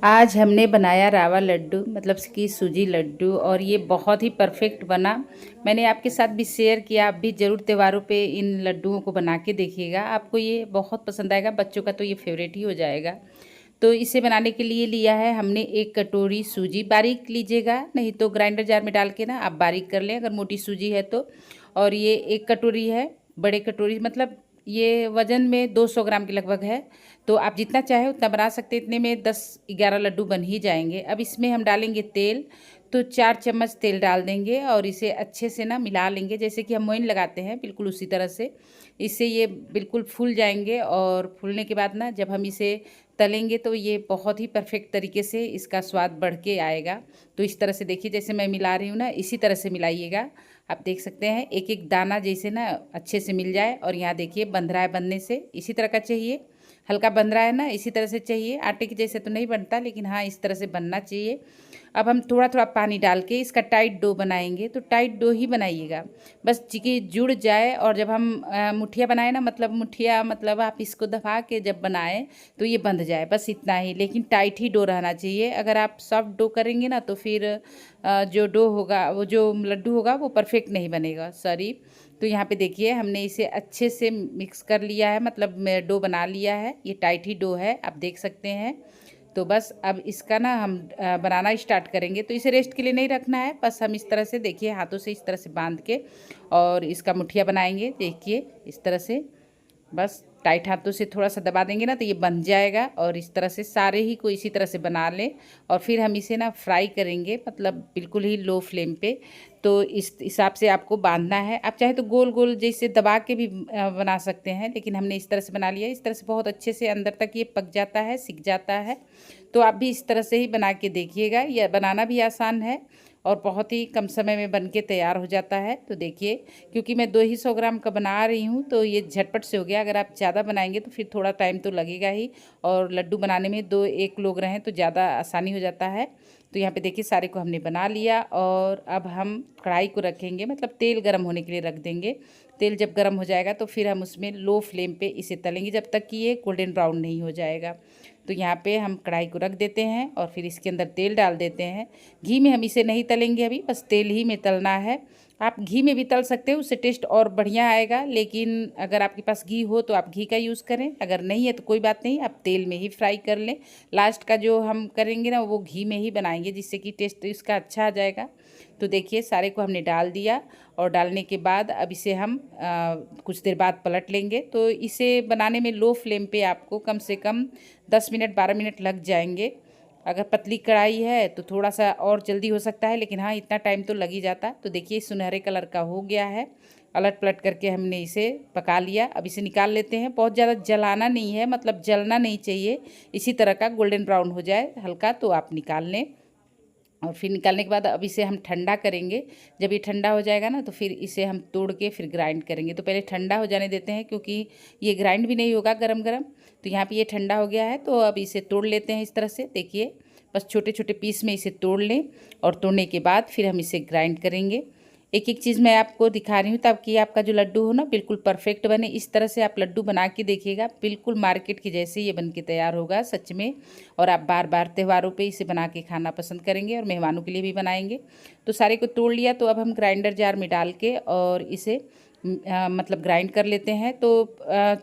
आज हमने बनाया रावा लड्डू मतलब कि सूजी लड्डू और ये बहुत ही परफेक्ट बना। मैंने आपके साथ भी शेयर किया, आप भी ज़रूर त्योहारों पे इन लड्डुओं को बना के देखिएगा, आपको ये बहुत पसंद आएगा। बच्चों का तो ये फेवरेट ही हो जाएगा। तो इसे बनाने के लिए लिया है हमने 1 कटोरी सूजी। बारीक लीजिएगा, नहीं तो ग्राइंडर जार में डाल के ना आप बारीक कर लें अगर मोटी सूजी है तो। और ये 1 कटोरी है, बड़े कटोरी मतलब ये वज़न में 200 ग्राम के लगभग है। तो आप जितना चाहे उतना बना सकते हैं, इतने में 10-11 लड्डू बन ही जाएंगे। अब इसमें हम डालेंगे तेल, तो 4 चम्मच तेल डाल देंगे और इसे अच्छे से ना मिला लेंगे, जैसे कि हम मोइन लगाते हैं बिल्कुल उसी तरह से। इससे ये बिल्कुल फूल जाएंगे और फूलने के बाद ना जब हम इसे तलेंगे तो ये बहुत ही परफेक्ट तरीके से इसका स्वाद बढ़ के आएगा। तो इस तरह से देखिए, जैसे मैं मिला रही हूँ ना इसी तरह से मिलाइएगा। आप देख सकते हैं एक एक दाना जैसे ना अच्छे से मिल जाए। और यहाँ देखिए बंध रहा है, बनने से इसी तरह का चाहिए, हल्का बन रहा है ना, इसी तरह से चाहिए। आटे के जैसे तो नहीं बनता, लेकिन हाँ इस तरह से बनना चाहिए। अब हम थोड़ा थोड़ा पानी डाल के इसका टाइट डो बनाएंगे। तो टाइट डो ही बनाइएगा, बस चिकी जुड़ जाए। और जब हम मुठिया बनाए ना, मतलब मुठिया मतलब आप इसको दबा के जब बनाएं तो ये बंध जाए, बस इतना ही। लेकिन टाइट ही डो रहना चाहिए। अगर आप सॉफ्ट डो करेंगे ना तो फिर जो डो होगा, वो जो लड्डू होगा वो परफेक्ट नहीं बनेगा, सॉरी। तो यहाँ पे देखिए हमने इसे अच्छे से मिक्स कर लिया है, मतलब डो बना लिया है। ये टाइट ही डो है, आप देख सकते हैं। तो बस अब इसका ना हम बनाना स्टार्ट करेंगे। तो इसे रेस्ट के लिए नहीं रखना है, बस हम इस तरह से देखिए हाथों से इस तरह से बांध के और इसका मुठिया बनाएंगे। देखिए इस तरह से बस टाइट हाथों से थोड़ा सा दबा देंगे ना तो ये बन जाएगा। और इस तरह से सारे ही को इसी तरह से बना लें। और फिर हम इसे ना फ्राई करेंगे, मतलब बिल्कुल ही लो फ्लेम पे। तो इस हिसाब से आपको बांधना है। आप चाहे तो गोल गोल जैसे दबा के भी बना सकते हैं, लेकिन हमने इस तरह से बना लिया। इस तरह से बहुत अच्छे से अंदर तक ये पक जाता है, सिक जाता है। तो आप भी इस तरह से ही बना के देखिएगा। यह बनाना भी आसान है और बहुत ही कम समय में बन के तैयार हो जाता है। तो देखिए, क्योंकि मैं 200 ग्राम का बना रही हूँ तो ये झटपट से हो गया। अगर आप ज़्यादा बनाएंगे तो फिर थोड़ा टाइम तो लगेगा ही। और लड्डू बनाने में 2-1 लोग रहें तो ज़्यादा आसानी हो जाता है। तो यहाँ पे देखिए सारे को हमने बना लिया। और अब हम कढ़ाई को रखेंगे, मतलब तेल गर्म होने के लिए रख देंगे। तेल जब गर्म हो जाएगा तो फिर हम उसमें लो फ्लेम पे इसे तलेंगे जब तक कि ये गोल्डन ब्राउन नहीं हो जाएगा। तो यहाँ पे हम कढ़ाई को रख देते हैं और फिर इसके अंदर तेल डाल देते हैं। घी में हम इसे नहीं तलेंगे अभी, बस तेल ही में तलना है। आप घी में भी तल सकते हो, उससे टेस्ट और बढ़िया आएगा। लेकिन अगर आपके पास घी हो तो आप घी का यूज़ करें, अगर नहीं है तो कोई बात नहीं, आप तेल में ही फ्राई कर लें। लास्ट का जो हम करेंगे ना वो घी में ही बनाएंगे, जिससे कि टेस्ट इसका अच्छा आ जाएगा। तो देखिए सारे को हमने डाल दिया। और डालने के बाद अब इसे हम कुछ देर बाद पलट लेंगे। तो इसे बनाने में लो फ्लेम पे आपको कम से कम 10 मिनट 12 मिनट लग जाएंगे। अगर पतली कढ़ाई है तो थोड़ा सा और जल्दी हो सकता है, लेकिन हाँ इतना टाइम तो लग ही जाता। तो देखिए सुनहरे कलर का हो गया है। अलट पलट करके हमने इसे पका लिया। अब इसे निकाल लेते हैं। बहुत ज़्यादा जलाना नहीं है, मतलब जलना नहीं चाहिए, इसी तरह का गोल्डन ब्राउन हो जाए हल्का तो आप निकाल लें। और फिर निकालने के बाद अब इसे हम ठंडा करेंगे। जब ये ठंडा हो जाएगा ना तो फिर इसे हम तोड़ के फिर ग्राइंड करेंगे। तो पहले ठंडा हो जाने देते हैं, क्योंकि ये ग्राइंड भी नहीं होगा गरम गरम। तो यहाँ पे ये ठंडा हो गया है, तो अब इसे तोड़ लेते हैं इस तरह से। देखिए बस छोटे छोटे पीस में इसे तोड़ लें और तोड़ने के बाद फिर हम इसे ग्राइंड करेंगे। एक एक चीज़ मैं आपको दिखा रही हूँ ताकि आपका जो लड्डू हो ना बिल्कुल परफेक्ट बने। इस तरह से आप लड्डू बना के देखिएगा, बिल्कुल मार्केट के जैसे ये बन के तैयार होगा सच में। और आप बार बार त्योहारों पे इसे बना के खाना पसंद करेंगे और मेहमानों के लिए भी बनाएंगे। तो सारे को तोड़ लिया, तो अब हम ग्राइंडर जार में डाल के और इसे मतलब ग्राइंड कर लेते हैं। तो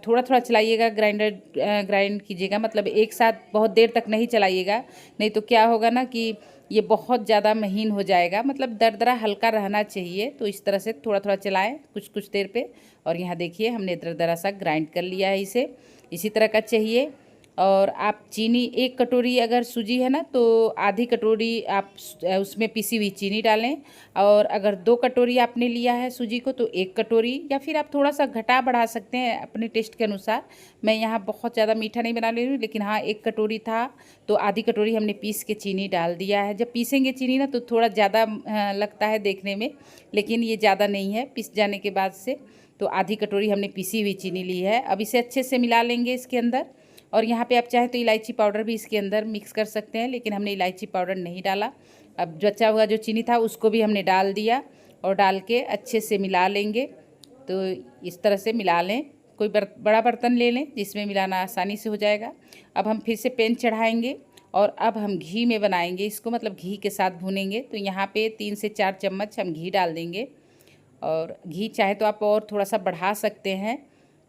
थोड़ा थोड़ा चलाइएगा, ग्राइंड कीजिएगा, मतलब एक साथ बहुत देर तक नहीं चलाइएगा, नहीं तो क्या होगा ना कि ये बहुत ज़्यादा महीन हो जाएगा। मतलब दरदरा हल्का रहना चाहिए। तो इस तरह से थोड़ा थोड़ा चलाएं कुछ कुछ देर पे। और यहाँ देखिए हमने दरदरा सा ग्राइंड कर लिया है इसे, इसी तरह का चाहिए। और आप चीनी 1 कटोरी अगर सूजी है ना तो आधी कटोरी आप उसमें पिसी हुई चीनी डालें। और अगर 2 कटोरी आपने लिया है सूजी को तो 1 कटोरी, या फिर आप थोड़ा सा घटा बढ़ा सकते हैं अपने टेस्ट के अनुसार। मैं यहाँ बहुत ज़्यादा मीठा नहीं बना ले रही हूँ, लेकिन हाँ 1 कटोरी था तो आधी कटोरी हमने पीस के चीनी डाल दिया है। जब पीसेंगे चीनी ना तो थोड़ा ज़्यादा लगता है देखने में, लेकिन ये ज़्यादा नहीं है पिस जाने के बाद से। तो आधी कटोरी हमने पिसी हुई चीनी ली है। अब इसे अच्छे से मिला लेंगे इसके अंदर। और यहाँ पे आप चाहें तो इलायची पाउडर भी इसके अंदर मिक्स कर सकते हैं, लेकिन हमने इलायची पाउडर नहीं डाला। अब बचा हुआ जो चीनी था उसको भी हमने डाल दिया और डाल के अच्छे से मिला लेंगे। तो इस तरह से मिला लें। कोई बड़ा बर्तन ले लें जिसमें मिलाना आसानी से हो जाएगा। अब हम फिर से पैन चढ़ाएंगे और अब हम घी में बनाएंगे इसको, मतलब घी के साथ भूनेंगे। तो यहाँ पे 3 से 4 चम्मच हम घी डाल देंगे, और घी चाहे तो आप और थोड़ा सा बढ़ा सकते हैं।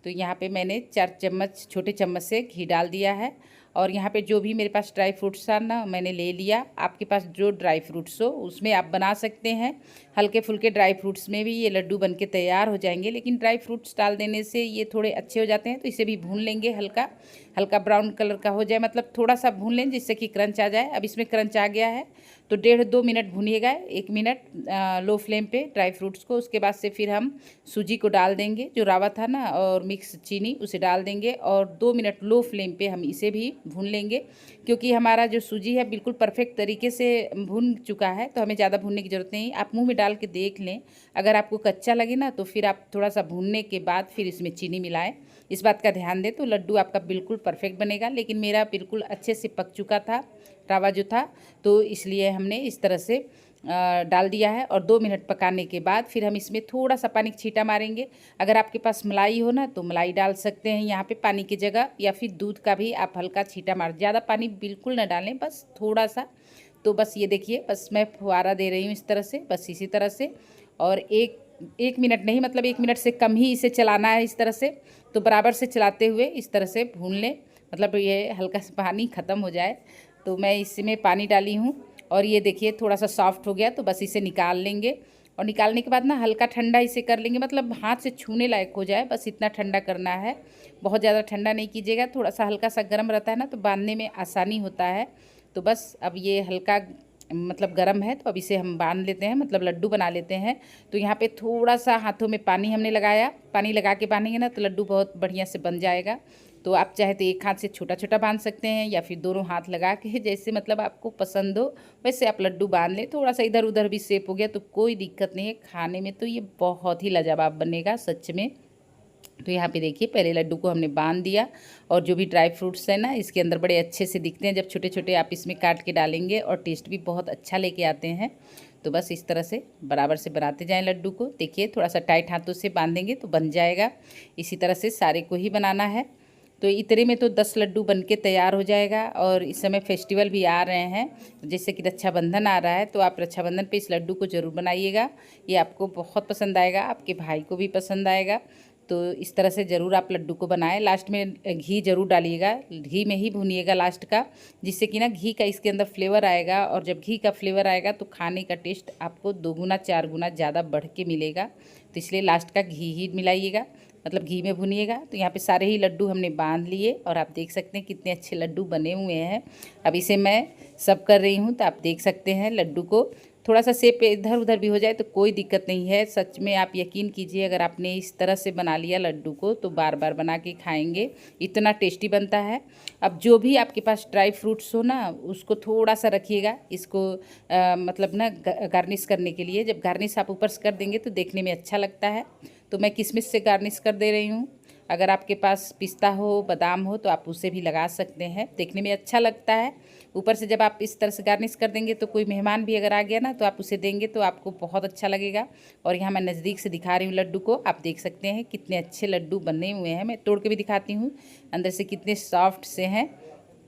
तो यहाँ पे मैंने 4 चम्मच छोटे चम्मच से घी डाल दिया है। और यहाँ पे जो भी मेरे पास ड्राई फ्रूट्स था ना, मैंने ले लिया। आपके पास जो ड्राई फ्रूट्स हो उसमें आप बना सकते हैं। हल्के फुल्के ड्राई फ्रूट्स में भी ये लड्डू बन के तैयार हो जाएंगे, लेकिन ड्राई फ्रूट्स डाल देने से ये थोड़े अच्छे हो जाते हैं। तो इसे भी भून लेंगे, हल्का हल्का ब्राउन कलर का हो जाए, मतलब थोड़ा सा भून लें जिससे कि क्रंच आ जाए। अब इसमें क्रंच आ गया है तो 1.5-2 मिनट भूनिएगा, 1 मिनट लो फ्लेम पे ड्राई फ्रूट्स को। उसके बाद से फिर हम सूजी को डाल देंगे, जो रावा था ना, और मिक्स चीनी उसे डाल देंगे, और 2 मिनट लो फ्लेम पे हम इसे भी भून लेंगे। क्योंकि हमारा जो सूजी है बिल्कुल परफेक्ट तरीके से भून चुका है, तो हमें ज़्यादा भूनने की ज़रूरत नहीं। आप मुंह में डाल के देख लें, अगर आपको कच्चा लगे ना तो फिर आप थोड़ा सा भूनने के बाद फिर इसमें चीनी मिलाएं। इस बात का ध्यान दें तो लड्डू आपका बिल्कुल परफेक्ट बनेगा। लेकिन मेरा बिल्कुल अच्छे से पक चुका था रावा जो था, तो इसलिए हमने इस तरह से डाल दिया है। और 2 मिनट पकाने के बाद फिर हम इसमें थोड़ा सा पानी छींटा मारेंगे। अगर आपके पास मलाई हो ना तो मलाई डाल सकते हैं यहाँ पे पानी की जगह, या फिर दूध का भी आप हल्का छींटा मार, ज़्यादा पानी बिल्कुल ना डालें, बस थोड़ा सा। तो बस ये देखिए, बस मैं फुहारा दे रही हूँ इस तरह से, बस इसी तरह से। और एक मिनट नहीं, मतलब 1 मिनट से कम ही इसे चलाना है इस तरह से। तो बराबर से चलाते हुए इस तरह से भून लें, मतलब ये हल्का सा पानी ख़त्म हो जाए। तो मैं इसमें पानी डाली हूँ, और ये देखिए थोड़ा सा सॉफ्ट हो गया। तो बस इसे निकाल लेंगे, और निकालने के बाद ना हल्का ठंडा इसे कर लेंगे, मतलब हाथ से छूने लायक हो जाए, बस इतना ठंडा करना है। बहुत ज़्यादा ठंडा नहीं कीजिएगा, थोड़ा सा हल्का सा गर्म रहता है ना, तो बांधने में आसानी होता है। तो बस अब ये हल्का मतलब गर्म है, तो अब इसे हम बांध लेते हैं, मतलब लड्डू बना लेते हैं। तो यहाँ पे थोड़ा सा हाथों में पानी हमने लगाया, पानी लगा के बांधेंगे ना तो लड्डू बहुत बढ़िया से बन जाएगा। तो आप चाहे तो एक हाथ से छोटा छोटा बांध सकते हैं, या फिर दोनों हाथ लगा के, जैसे मतलब आपको पसंद हो वैसे आप लड्डू बांध लें। थोड़ा सा इधर उधर भी शेप हो गया तो कोई दिक्कत नहीं है, खाने में तो ये बहुत ही लाजवाब बनेगा सच में। तो यहाँ पे देखिए, पहले लड्डू को हमने बांध दिया, और जो भी ड्राई फ्रूट्स हैं ना इसके अंदर बड़े अच्छे से दिखते हैं जब छोटे छोटे आप इसमें काट के डालेंगे, और टेस्ट भी बहुत अच्छा लेके आते हैं। तो बस इस तरह से बराबर से बनाते जाएं लड्डू को। देखिए थोड़ा सा टाइट हाथों से बांधेंगे तो बन जाएगा। इसी तरह से सारे को ही बनाना है। तो इतने में तो 10 लड्डू बन के तैयार हो जाएगा। और इस समय फेस्टिवल भी आ रहे हैं, जैसे कि रक्षाबंधन आ रहा है, तो आप रक्षाबंधन पे इस लड्डू को ज़रूर बनाइएगा। ये आपको बहुत पसंद आएगा, आपके भाई को भी पसंद आएगा। तो इस तरह से ज़रूर आप लड्डू को बनाएं। लास्ट में घी ज़रूर डालिएगा, घी में ही भूनिएगा लास्ट का, जिससे कि ना घी का इसके अंदर फ्लेवर आएगा, और जब घी का फ्लेवर आएगा तो खाने का टेस्ट आपको 2 गुना 4 गुना ज़्यादा बढ़ के मिलेगा। तो इसलिए लास्ट का घी ही मिलाइएगा, मतलब घी में भुनिएगा। तो यहाँ पे सारे ही लड्डू हमने बांध लिए, और आप देख सकते हैं कितने अच्छे लड्डू बने हुए हैं। अब इसे मैं सब कर रही हूँ, तो आप देख सकते हैं लड्डू को थोड़ा सा शेप इधर उधर भी हो जाए तो कोई दिक्कत नहीं है। सच में आप यकीन कीजिए, अगर आपने इस तरह से बना लिया लड्डू को तो बार बार बना के खाएंगे, इतना टेस्टी बनता है। अब जो भी आपके पास ड्राई फ्रूट्स हो ना उसको थोड़ा सा रखिएगा, इसको मतलब ना गार्निश करने के लिए। जब गार्निश आप ऊपर से कर देंगे तो देखने में अच्छा लगता है। तो मैं किशमिश से गार्निश कर दे रही हूँ। अगर आपके पास पिस्ता हो, बादाम हो, तो आप उसे भी लगा सकते हैं, देखने में अच्छा लगता है। ऊपर से जब आप इस तरह से गार्निश कर देंगे तो कोई मेहमान भी अगर आ गया ना तो आप उसे देंगे तो आपको बहुत अच्छा लगेगा। और यहाँ मैं नज़दीक से दिखा रही हूँ लड्डू को, आप देख सकते हैं कितने अच्छे लड्डू बने हुए हैं। मैं तोड़ के भी दिखाती हूँ अंदर से कितने सॉफ्ट से हैं।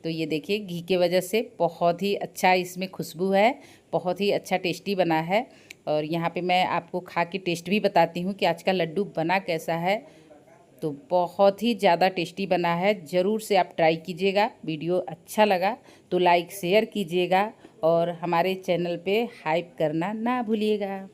तो ये देखिए घी के वजह से बहुत ही अच्छा इसमें खुशबू है, बहुत ही अच्छा टेस्टी बना है। और यहाँ पे मैं आपको खा के टेस्ट भी बताती हूँ कि आज का लड्डू बना कैसा है। तो बहुत ही ज़्यादा टेस्टी बना है, ज़रूर से आप ट्राई कीजिएगा। वीडियो अच्छा लगा तो लाइक शेयर कीजिएगा, और हमारे चैनल पे हाइप करना ना भूलिएगा।